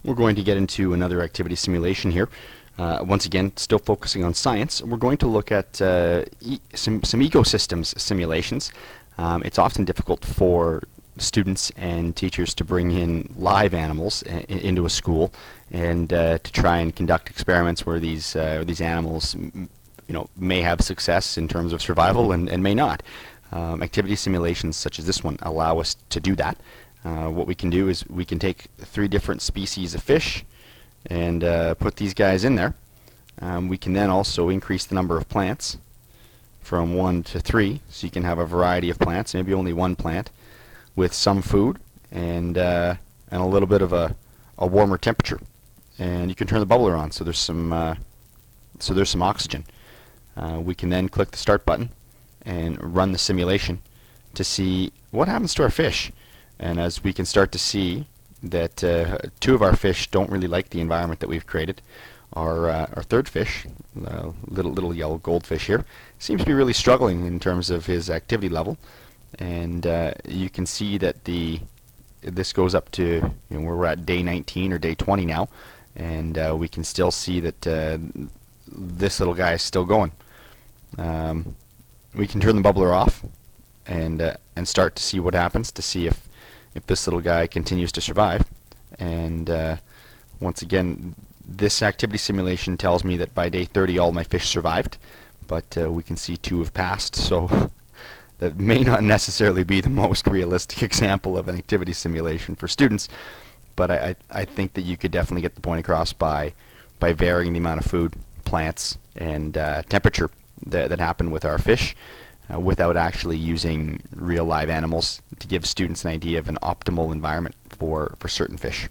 We're going to get into another activity simulation here. Once again, still focusing on science. We're going to look at some ecosystems simulations. It's often difficult for students and teachers to bring in live animals into a school and to try and conduct experiments where these animals may have success in terms of survival and may not. Activity simulations such as this one allow us to do that. What we can do is we can take 3 different species of fish and put these guys in there. We can then also increase the number of plants from 1 to 3, so you can have a variety of plants, maybe only one plant, with some food and a little bit of a warmer temperature. And you can turn the bubbler on, so there's some oxygen. We can then click the start button and run the simulation to see what happens to our fish. And as we can start to see that 2 of our fish don't really like the environment that we've created. Our third fish, little yellow goldfish here, seems to be really struggling in terms of his activity level. And you can see that this goes up to, we're at day 19 or day 20 now, and we can still see that this little guy is still going. We can turn the bubbler off and start to see what happens, to see if this little guy continues to survive. And once again, this activity simulation tells me that by day 30 all my fish survived, but we can see 2 have passed, so that may not necessarily be the most realistic example of an activity simulation for students, but I think that you could definitely get the point across by varying the amount of food, plants, and temperature that happen with our fish, without actually using real live animals, to give students an idea of an optimal environment for certain fish.